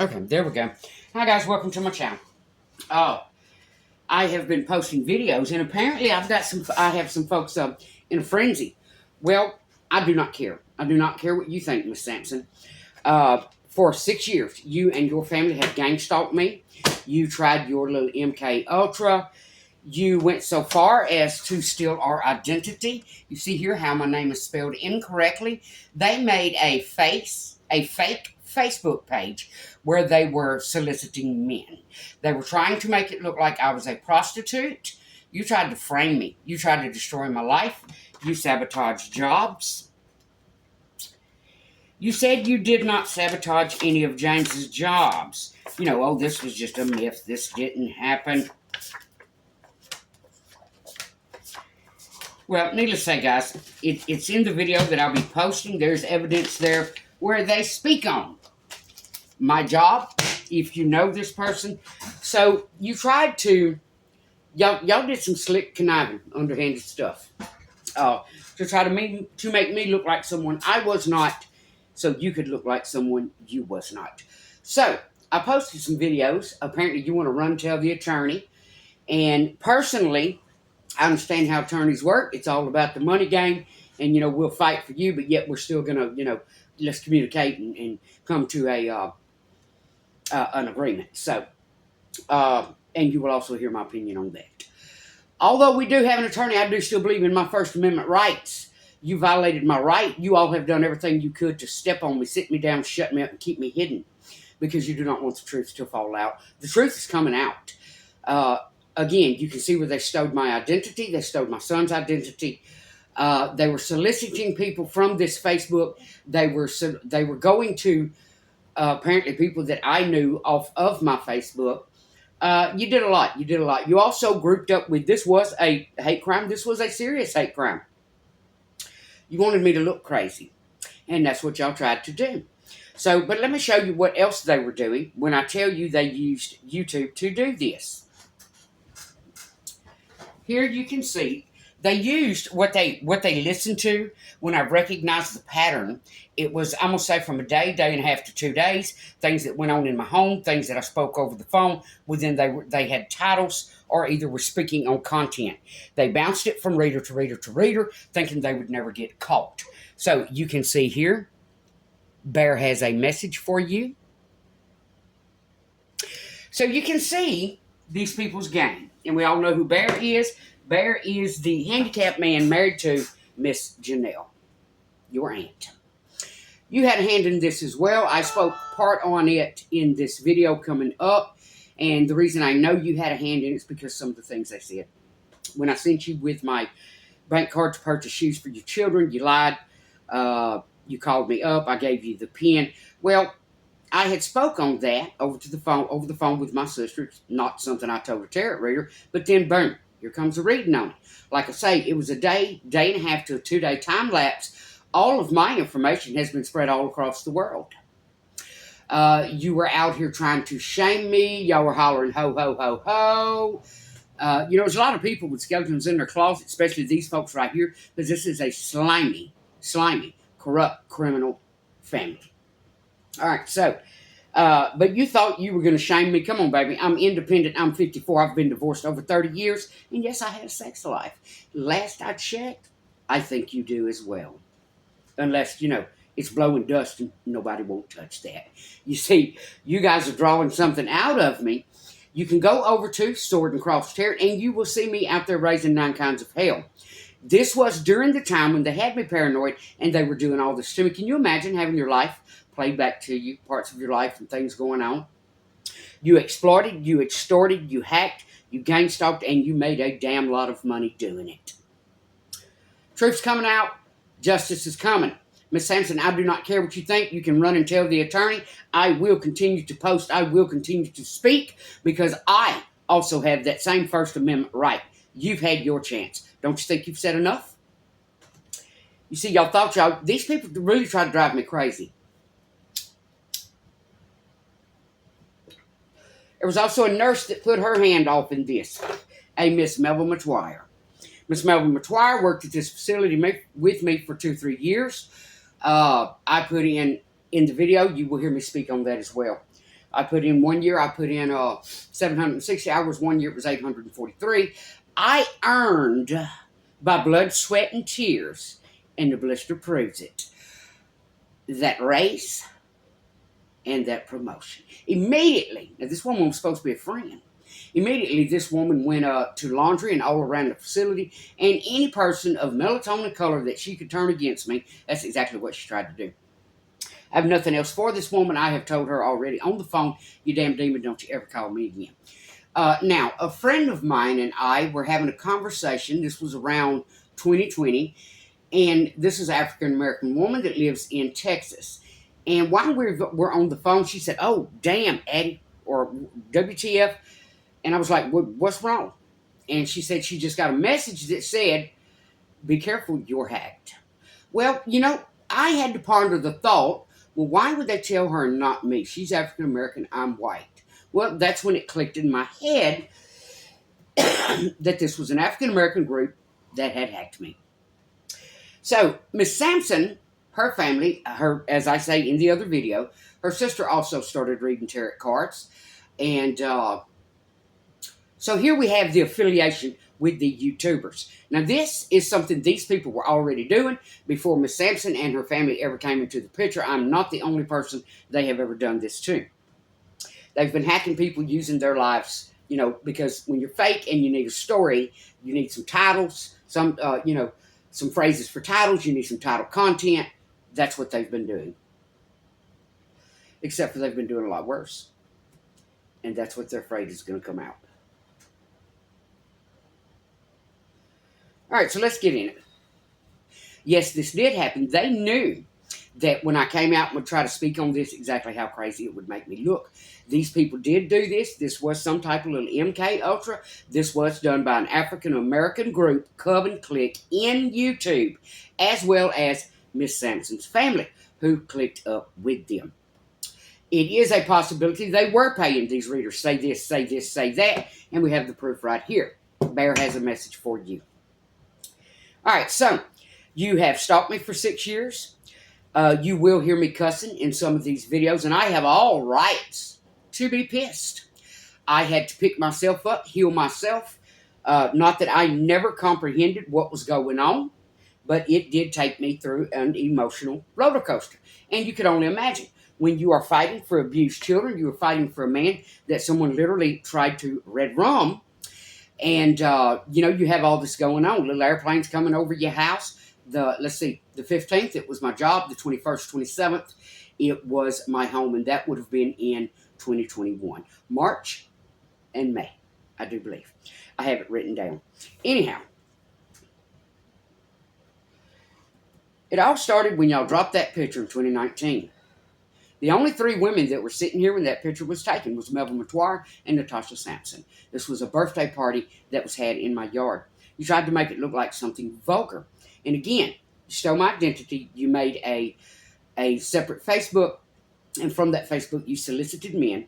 Okay, there we go. Hi guys, welcome to my channel. I have been posting videos, and apparently I have some folks in a frenzy. Well, I do not care. I do not care what you think, Miss Sampson. For 6 years, you and your family have gang stalked me. You tried your little MK Ultra. You went so far as to steal our identity. You see here how my name is spelled incorrectly. They made a fake Facebook page where they were soliciting men. They were trying to make it look like I was a prostitute. You tried to frame me. You tried to destroy my life. You sabotaged jobs. You said you did not sabotage any of James's jobs. You know, oh, this was just a myth. This didn't happen. Well, needless to say, guys, it's in the video that I'll be posting. There's evidence there where they speak on my job, if you know this person. So you tried to, y'all did some slick, conniving, underhanded stuff to try to make me look like someone I was not, so you could look like someone you was not. So I posted some videos. Apparently you want to run tell the attorney. And personally, I understand how attorneys work. It's all about the money game. And, we'll fight for you, but yet we're still going to, let's communicate and come to an agreement. So, and you will also hear my opinion on that. Although we do have an attorney, I do still believe in my First Amendment rights. You violated my right. You all have done everything you could to step on me, sit me down, shut me up, and keep me hidden because you do not want the truth to fall out. The truth is coming out. Again, you can see where they stole my identity. They stole my son's identity. They were soliciting people from this Facebook. They were going to apparently people that I knew off of my Facebook. You did a lot. You did a lot. You also grouped up with, this was a hate crime. This was a serious hate crime. You wanted me to look crazy. And that's what y'all tried to do. So, but let me show you what else they were doing when I tell you they used YouTube to do this. Here you can see they used what they listened to. When I recognized the pattern, it was, I'm going to say, from a day and a half to 2 days, things that went on in my home, things that I spoke over the phone. Within they had titles or either were speaking on content. They bounced it from reader to reader to reader, thinking they would never get caught. So you can see here, Bear has a message for you. So you can see these people's game. And we all know who Bear is. Bear is the handicapped man married to Miss Janelle, your aunt. You had a hand in this as well. I spoke part on it in this video coming up. And the reason I know you had a hand in it is because some of the things I said. When I sent you with my bank card to purchase shoes for your children, you lied. You called me up. I gave you the pen. Well, I had spoke on that over the phone with my sister. It's not something I told a tarot reader, but then boom, here comes the reading on it. Like I say, it was a day and a half to a 2-day time lapse. All of my information has been spread all across the world. You were out here trying to shame me. Y'all were hollering, ho, ho, ho, ho. There's a lot of people with skeletons in their closet, especially these folks right here, because this is a slimy, corrupt, criminal family. All right, so, but you thought you were going to shame me. Come on, baby. I'm independent. I'm 54. I've been divorced over 30 years. And yes, I had a sex life. Last I checked, I think you do as well. Unless, it's blowing dust and nobody won't touch that. You see, you guys are drawing something out of me. You can go over to Sword and Cross Tarot and you will see me out there raising 9 kinds of hell. This was during the time when they had me paranoid and they were doing all this to me. Can you imagine having your life played back to you, parts of your life and things going on? You exploited, you extorted, you hacked, you gang stalked, and you made a damn lot of money doing it. Truth's coming out. Justice is coming. Miss Sampson, I do not care what you think. You can run and tell the attorney. I will continue to post. I will continue to speak because I also have that same First Amendment right. You've had your chance. Don't you think you've said enough? You see, these people really try to drive me crazy. There was also a nurse that put her hand off in this, a Miss Melvin McGuire. Miss Melvin McGuire worked at this facility with me for 2-3 years. I put in the video, you will hear me speak on that as well. I put in 1 year, I put in 760 hours. 1 year it was 843. I earned by blood, sweat, and tears, and the blister proves it, that raise and that promotion. Immediately, now this woman was supposed to be a friend. Immediately, this woman went to laundry and all around the facility, and any person of melatonin color that she could turn against me, that's exactly what she tried to do. I have nothing else for this woman. I have told her already on the phone, you damn demon, don't you ever call me again. Now, a friend of mine and I were having a conversation. This was around 2020, and this is an African-American woman that lives in Texas. And while we're on the phone, she said, "Oh, damn, Addie," or WTF. And I was like, "What's wrong?" And she said she just got a message that said, "Be careful, you're hacked." Well, I had to ponder the thought, well, why would they tell her and not me? She's African American, I'm white. Well, that's when it clicked in my head that this was an African American group that had hacked me. So, Miss Sampson, her family, as I say in the other video, her sister also started reading tarot cards. And so here we have the affiliation with the YouTubers. Now, this is something these people were already doing before Miss Sampson and her family ever came into the picture. I'm not the only person they have ever done this to. They've been hacking people using their lives, because when you're fake and you need a story, you need some titles, some phrases for titles, you need some title content. That's what they've been doing. Except for they've been doing a lot worse. And that's what they're afraid is going to come out. All right, so let's get in it. Yes, this did happen. They knew that when I came out and would try to speak on this, exactly how crazy it would make me look. These people did do this. This was some type of little MK Ultra. This was done by an African-American group, Coven Click, in YouTube, as well as Miss Sampson's family, who clicked up with them. It is a possibility they were paying these readers. Say this, say this, say that, and we have the proof right here. Bear has a message for you. All right, so you have stalked me for 6 years. You will hear me cussing in some of these videos, and I have all rights to be pissed. I had to pick myself up, heal myself. Not that I never comprehended what was going on, but it did take me through an emotional roller coaster. And you could only imagine, when you are fighting for abused children, you are fighting for a man that someone literally tried to red rum. And, you have all this going on. Little airplanes coming over your house. The 15th, it was my job. The 21st, 27th, it was my home. And that would have been in 2021. March and May, I do believe. I have it written down. Anyhow, it all started when y'all dropped that picture in 2019. The only 3 women that were sitting here when that picture was taken was Melvin Matoir and Natasha Sampson. This was a birthday party that was had in my yard. You tried to make it look like something vulgar. And again, you stole my identity. You made a separate Facebook. And from that Facebook, you solicited men,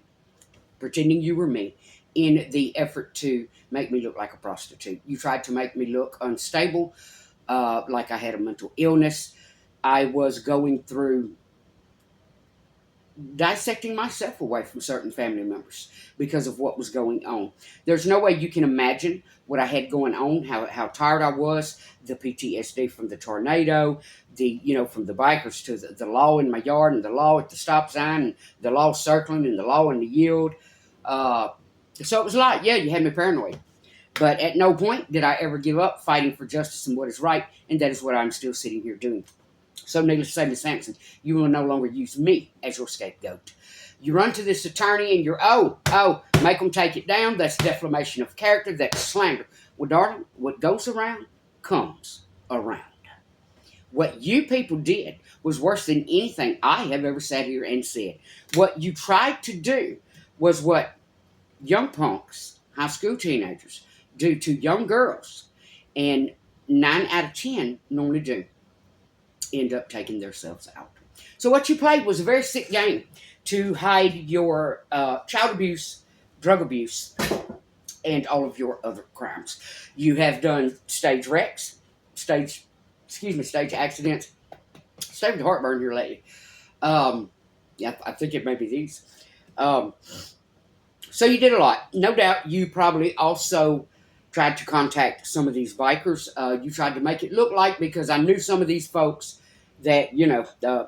pretending you were me, in the effort to make me look like a prostitute. You tried to make me look unstable, like I had a mental illness. I was going through dissecting myself away from certain family members because of what was going on. There's no way you can imagine what I had going on, how tired I was, the PTSD from the tornado, from the bikers to the law in my yard and the law at the stop sign and the law circling and the law in the yield. So it was a lot. Yeah, you had me paranoid. But at no point did I ever give up fighting for justice and what is right, and that is what I'm still sitting here doing. So needless to say, Ms. Sampson, you will no longer use me as your scapegoat. You run to this attorney and you're, make them take it down. That's defamation of character. That's slander. Well, darling, what goes around comes around. What you people did was worse than anything I have ever sat here and said. What you tried to do was what young punks, high school teenagers, do to young girls. And 9 out of 10 normally do end up taking themselves out. So what you played was a very sick game to hide your child abuse, drug abuse, and all of your other crimes. You have done stage wrecks, stage accidents. Stay with heartburn here lately. I think it may be these. So you did a lot. No doubt you probably also tried to contact some of these bikers. You tried to make it look like, because I knew some of these folks that,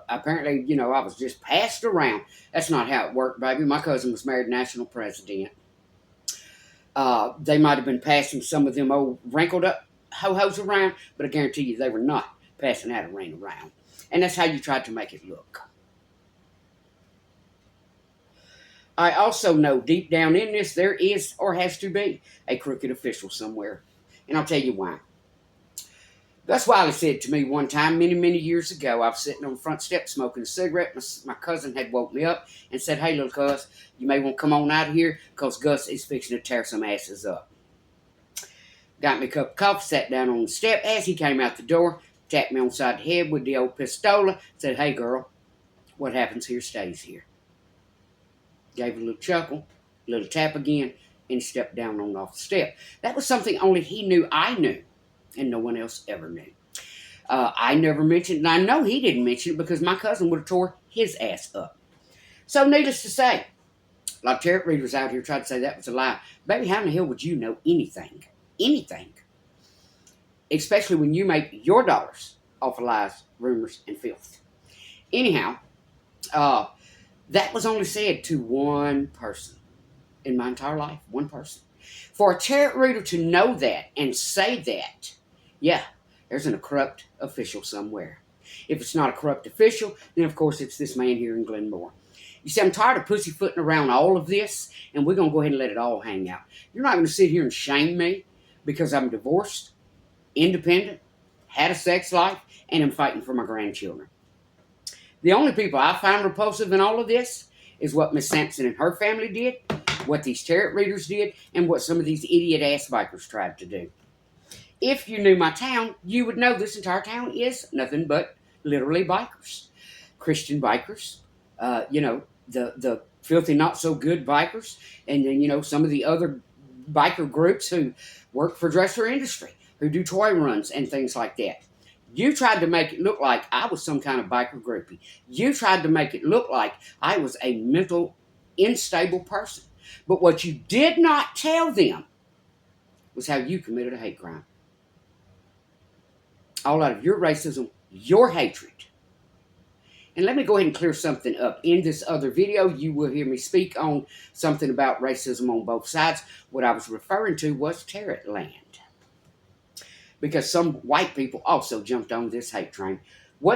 apparently, I was just passed around. That's not how it worked, baby. My cousin was married national president. They might have been passing some of them old wrinkled up ho-hos around, but I guarantee you they were not passing that ring around. And that's how you tried to make it look. I also know deep down in this there is, or has to be, a crooked official somewhere. And I'll tell you why. Gus Wiley said to me one time, many, many years ago, I was sitting on the front step smoking a cigarette. My cousin had woke me up and said, "Hey, little cuz, you may want to come on out of here because Gus is fixing to tear some asses up." Got me a cup of coffee, sat down on the step. As he came out the door, tapped me on the side of the head with the old pistola, said, "Hey, girl, what happens here stays here." Gave a little chuckle, a little tap again, and stepped down on off the step. That was something only he knew I knew, and no one else ever knew. I never mentioned, and I know he didn't mention it because my cousin would have tore his ass up. So needless to say, a lot of tarot readers out here tried to say that was a lie. Baby, how in the hell would you know anything? Anything. Especially when you make your dollars off of lies, rumors, and filth. Anyhow, that was only said to one person in my entire life. One person. For a tarot reader to know that and say that, yeah, there's a corrupt official somewhere. If it's not a corrupt official, then of course it's this man here in Glenmore. You see, I'm tired of pussyfooting around all of this, and we're going to go ahead and let it all hang out. You're not going to sit here and shame me because I'm divorced, independent, had a sex life, and I'm fighting for my grandchildren. The only people I find repulsive in all of this is what Miss Sampson and her family did, what these tarot readers did, and what some of these idiot-ass bikers tried to do. If you knew my town, you would know this entire town is nothing but literally bikers. Christian bikers, the filthy not-so-good bikers, and then, some of the other biker groups who work for Dresser Industry, who do toy runs and things like that. You tried to make it look like I was some kind of biker groupie. You tried to make it look like I was a mental, unstable person. But what you did not tell them was how you committed a hate crime. All out of your racism, your hatred. And let me go ahead and clear something up. In this other video, you will hear me speak on something about racism on both sides. What I was referring to was tarot land. Because some white people also jumped on this hate train.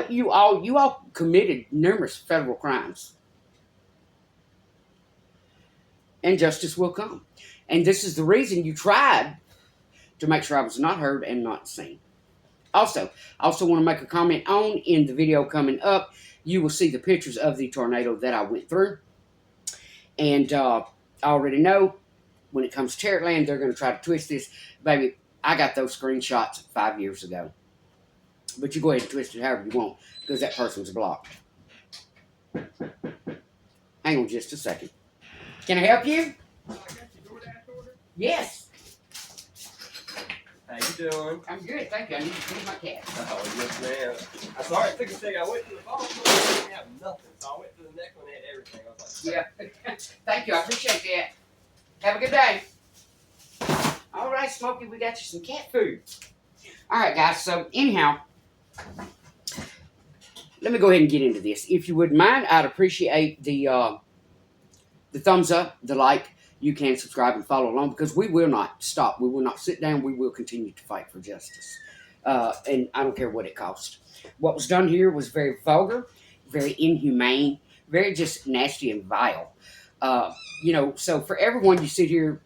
You all committed numerous federal crimes. And justice will come. And this is the reason you tried to make sure I was not heard and not seen. Also, I also want to make a comment on, in the video coming up, you will see the pictures of the tornado that I went through. And I already know when it comes to tarot land, they're going to try to twist this. Baby, I got those screenshots 5 years ago. But you go ahead and twist it however you want, because that person's blocked. Hang on just a second. Can I help you? I got your DoorDash order? Yes. How you doing? I'm good, thank you. I need to feed my cat. Oh, yes, ma'am. I'm sorry it took a second. I went to the phone, but I didn't have nothing. So I went to the neck one and had everything. I was like, Yeah. Thank you. I appreciate that. Have a good day. All right, Smokey, we got you some cat food. All right, guys. So, anyhow, let me go ahead and get into this. If you wouldn't mind, I'd appreciate the thumbs up, the like. You can subscribe and follow along, because we will not stop. We will not sit down. We will continue to fight for justice. And I don't care what it costs. What was done here was very vulgar, very inhumane, very just nasty and vile. So for everyone, you sit here,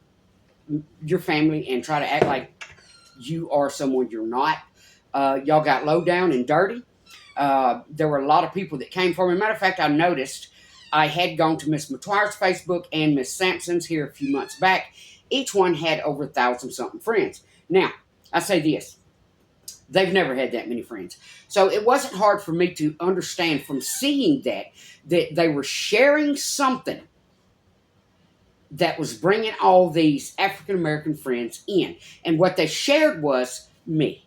your family, and try to act like you are someone you're not. Y'all got low down and dirty. There were a lot of people that came for me. Matter of fact, I noticed I had gone to Miss Matuire's Facebook and Miss Sampson's here a few months back. Each one had over 1,000-something friends. Now, I say this. They've never had that many friends. So it wasn't hard for me to understand from seeing that they were sharing something that was bringing all these African-American friends in. And what they shared was me.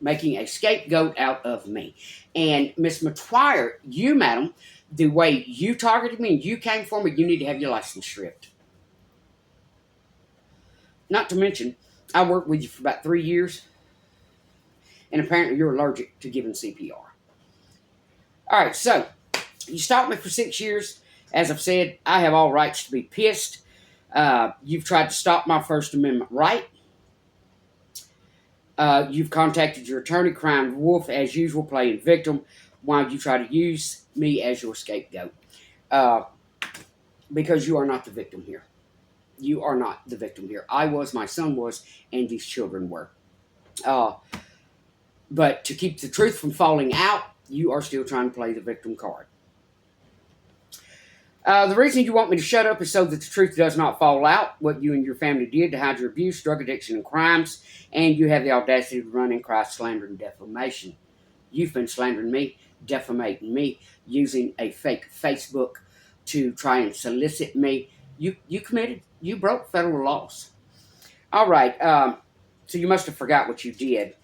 Making a scapegoat out of me. And Miss Matuire, you, madam, the way you targeted me and you came for me, you need to have your license stripped. Not to mention, I worked with you for about 3 years, and apparently you're allergic to giving CPR. All right, so you stopped me for 6 years. As I've said, I have all rights to be pissed. You've tried to stop my First Amendment right. You've contacted your attorney, Crime Wolf, as usual, playing victim, while you try to use me as your scapegoat. Because you are not the victim here. You are not the victim here. I was, my son was, and these children were. But to keep the truth from falling out, you are still trying to play the victim card. The reason you want me to shut up is so that the truth does not fall out, what you and your family did to hide your abuse, drug addiction, and crimes, and you have the audacity to run and cry slander and defamation. You've been slandering me, defamating me, using a fake Facebook to try and solicit me. You broke federal laws. All right, so you must have forgot what you did.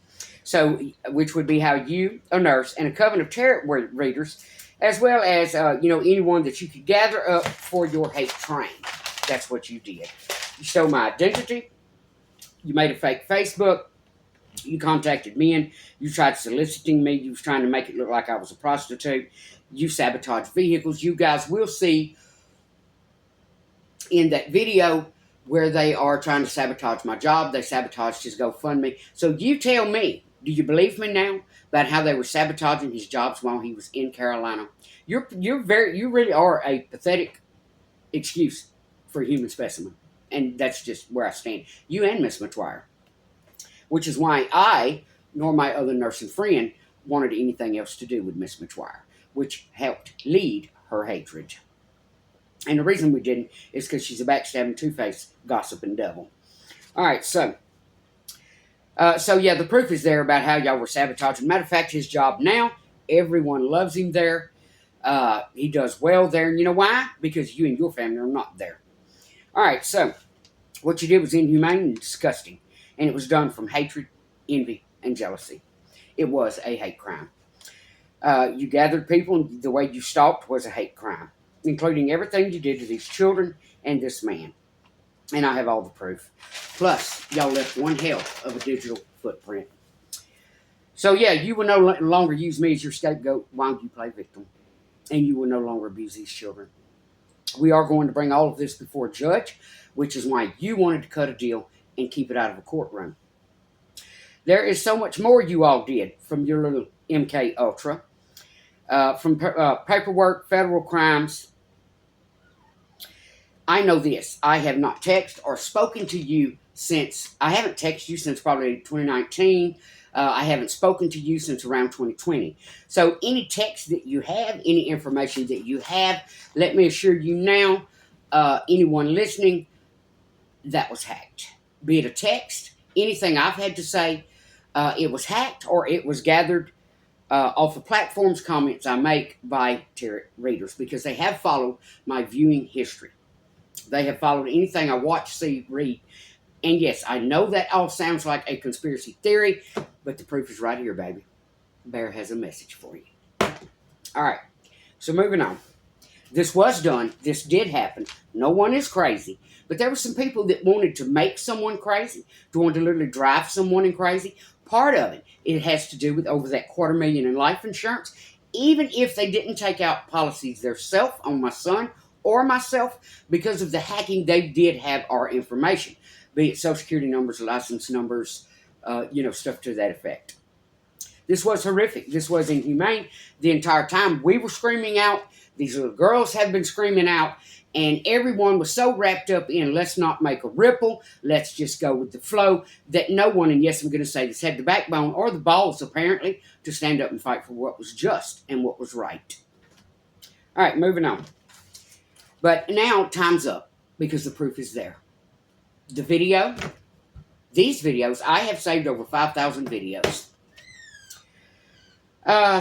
So, which would be how you, a nurse, and a coven of tarot readers, as well as, anyone that you could gather up for your hate train. That's what you did. You stole my identity. You made a fake Facebook. You contacted men. You tried soliciting me. You was trying to make it look like I was a prostitute. You sabotaged vehicles. You guys will see in that video where they are trying to sabotage my job. They sabotaged his GoFundMe. So you tell me, do you believe me now about how they were sabotaging his jobs while he was in Carolina? You really are a pathetic excuse for a human specimen. And that's just where I stand. You and Miss McTwire. Which is why I, nor my other nursing friend, wanted anything else to do with Miss McTwire, which helped lead her hatred. And the reason we didn't is because she's a backstabbing, two-faced, gossiping devil. All right, so the proof is there about how y'all were sabotaging. Matter of fact, his job now, everyone loves him there. He does well there. And you know why? Because you and your family are not there. All right, so what you did was inhumane and disgusting. And it was done from hatred, envy, and jealousy. It was a hate crime. You gathered people, and the way you stalked was a hate crime, including everything you did to these children and this man. And I have all the proof. Plus, y'all left one hell of a digital footprint. So yeah, you will no longer use me as your scapegoat while you play victim. And you will no longer abuse these children. We are going to bring all of this before a judge, which is why you wanted to cut a deal and keep it out of a courtroom. There is so much more you all did from your little MK Ultra. From paperwork, federal crimes. I know this. I have not texted or spoken to you since, I haven't texted you since probably 2019. I haven't spoken to you since around 2020. So any text that you have, any information that you have, let me assure you now, anyone listening, that was hacked. Be it a text, anything I've had to say, it was hacked or it was gathered off of platforms, comments I make by tarot readers, because they have followed my viewing history. They have followed anything I watch, see, read. And yes, I know that all sounds like a conspiracy theory, but the proof is right here, baby. Bear has a message for you. All right, so moving on. This was done. This did happen. No one is crazy. But there were some people that wanted to make someone crazy, to want to literally drive someone crazy. Part of it has to do with over that $250,000 in life insurance. Even if they didn't take out policies themselves on my son or myself, because of the hacking, they did have our information. Be it Social Security numbers, license numbers, stuff to that effect. This was horrific. This was inhumane. The entire time we were screaming out, these little girls have been screaming out, and everyone was so wrapped up in let's not make a ripple, let's just go with the flow, that no one, and yes, I'm going to say this, had the backbone or the balls, apparently, to stand up and fight for what was just and what was right. All right, moving on. But now, time's up, because the proof is there. The video, these videos, I have saved over 5,000 videos.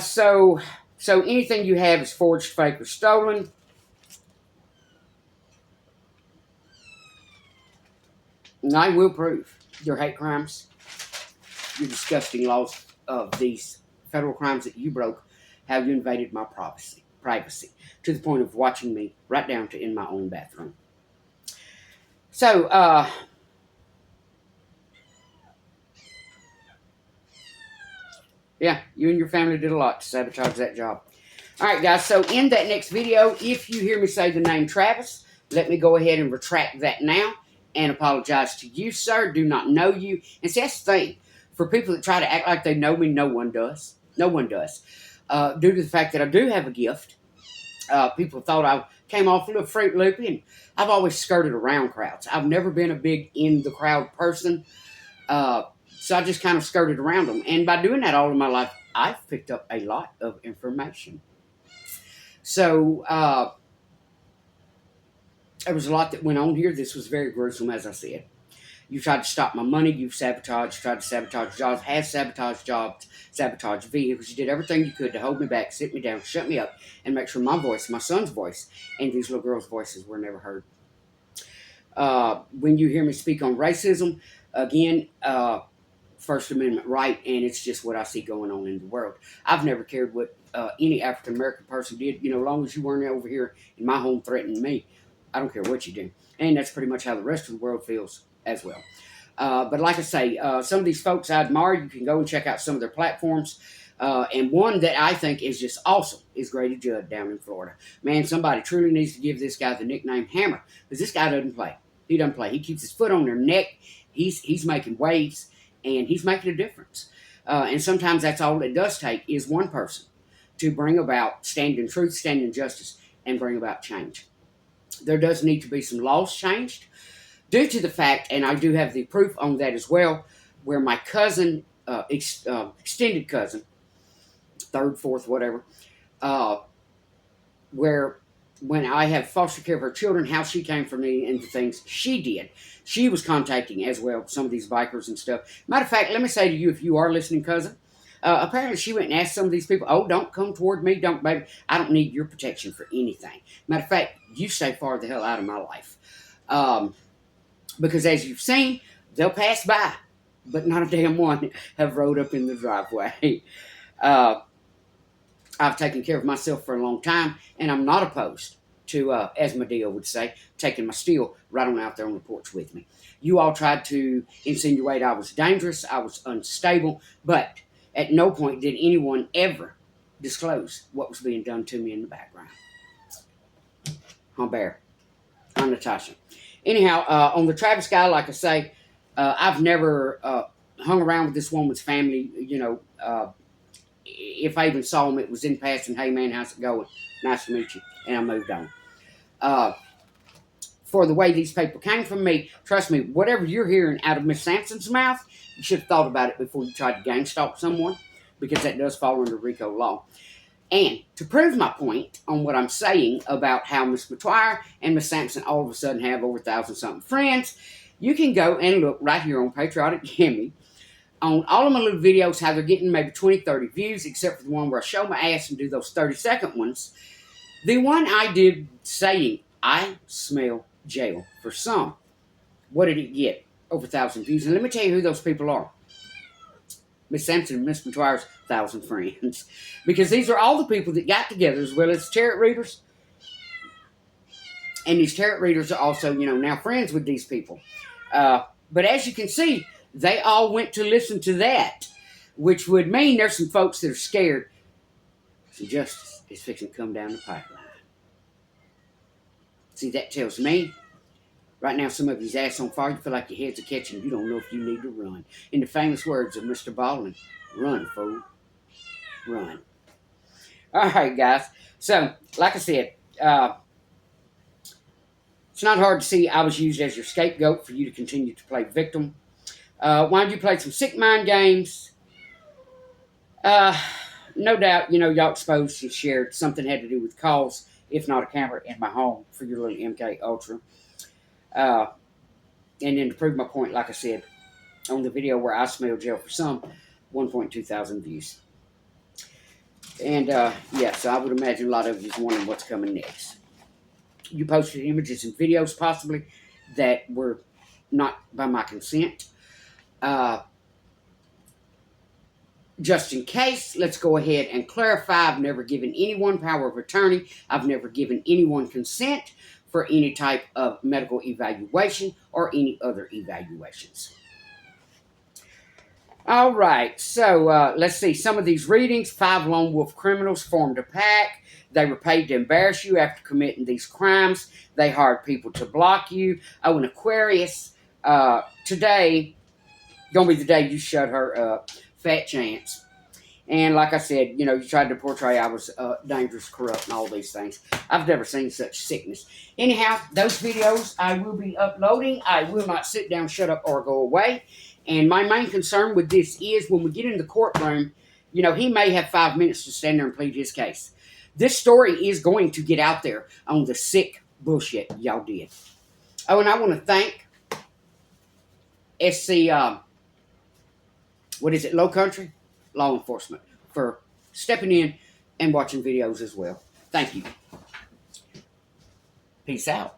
So anything you have is forged, fake, or stolen. And I will prove your hate crimes, your disgusting laws of these federal crimes that you broke, how you invaded my privacy. privacy, to the point of watching me right down to in my own bathroom. So, yeah, you and your family did a lot to sabotage that job. All right, guys, so in that next video, if you hear me say the name Travis, let me go ahead and retract that now and apologize to you, sir. Do not know you. And see, that's the thing. For people that try to act like they know me, no one does. No one does. Due to the fact that I do have a gift, people thought I came off a little Fruit Loopy, and I've always skirted around crowds. I've never been a big in-the-crowd person. So I just kind of skirted around them. And by doing that all of my life, I've picked up a lot of information. So there was a lot that went on here. This was very gruesome, as I said. You tried to stop my money. You tried to sabotage jobs, have sabotaged jobs, sabotage vehicles. You did everything you could to hold me back, sit me down, shut me up, and make sure my voice, my son's voice, and these little girls' voices were never heard. When you hear me speak on racism, again, First Amendment right, and it's just what I see going on in the world. I've never cared what any African American person did. You know, as long as you weren't over here in my home threatening me, I don't care what you do. And that's pretty much how the rest of the world feels as well. But like I say, some of these folks I admire. You can go and check out some of their platforms. And one that I think is just awesome is Grady Judd down in Florida. Man, somebody truly needs to give this guy the nickname Hammer, because this guy doesn't play. He doesn't play. He keeps his foot on their neck. He's making waves, and he's making a difference. And sometimes that's all it does take is one person to bring about stand in truth, stand in justice, and bring about change. There does need to be some laws changed due to the fact, and I do have the proof on that as well, where my cousin, extended cousin, third, fourth, whatever, where when I have foster care of her children, how she came for me and the things she did. She was contacting as well some of these bikers and stuff. Matter of fact, let me say to you, if you are listening, cousin, apparently she went and asked some of these people, oh, don't come toward me, don't, baby. I don't need your protection for anything. Matter of fact, you stay far the hell out of my life. Because as you've seen, they'll pass by, but not a damn one have rode up in the driveway. I've taken care of myself for a long time, and I'm not opposed to, as Medea would say, taking my steel right on out there on the porch with me. You all tried to insinuate I was dangerous, I was unstable, but at no point did anyone ever disclose what was being done to me in the background. Bear. I'm Natasha. Anyhow, on the Travis guy, like I say, I've never hung around with this woman's family. You know, if I even saw him, it was in passing. Hey, man, how's it going? Nice to meet you. And I moved on. For the way these people came from me, trust me, whatever you're hearing out of Miss Sampson's mouth, you should have thought about it before you tried to gang stalk someone, because that does fall under RICO law. And to prove my point on what I'm saying about how Miss McTwire and Miss Sampson all of a sudden have over 1,000-something friends, you can go and look right here on Patriotic Gimme on all of my little videos, how they're getting maybe 20, 30 views, except for the one where I show my ass and do those 30-second ones. The one I did saying, I smell jail for some. What did it get? Over 1,000 views. And let me tell you who those people are. Miss Sampson and Miss McTwire's 1,000 friends. Because these are all the people that got together, as well as tarot readers. And these tarot readers are also, you know, now friends with these people. But as you can see, they all went to listen to that, which would mean there's some folks that are scared. Some justice is fixing to come down the pipeline. See, that tells me, right now, some of you's ass on fire. You feel like your head's a catching. You don't know if you need to run. In the famous words of Mr. Baldwin, run, fool. Run. All right, guys. So, like I said, it's not hard to see I was used as your scapegoat for you to continue to play victim. Why you played some sick mind games? No doubt, you know, y'all exposed and shared something had to do with calls, if not a camera in my home for your little MK Ultra. And then to prove my point, like I said, on the video where I smell jail for some, 1.2 thousand views. And, yeah, so I would imagine a lot of you is wondering what's coming next. You posted images and videos, possibly, that were not by my consent. just in case, let's go ahead and clarify. I've never given anyone power of attorney. I've never given anyone consent for any type of medical evaluation or any other evaluations. All right, so let's see. Some of these readings: 5 lone wolf criminals formed a pack. They were paid to embarrass you after committing these crimes. They hired people to block you. Oh, an Aquarius. Today, gonna be the day you shut her up. Fat chance. And like I said, you tried to portray I was dangerous, corrupt, and all these things. I've never seen such sickness. Anyhow, those videos I will be uploading. I will not sit down, shut up, or go away. And my main concern with this is when we get in the courtroom, he may have 5 minutes to stand there and plead his case. This story is going to get out there on the sick bullshit y'all did. Oh, and I want to thank SC, Low Country Law Enforcement for stepping in and watching videos as well. Thank you. Peace out.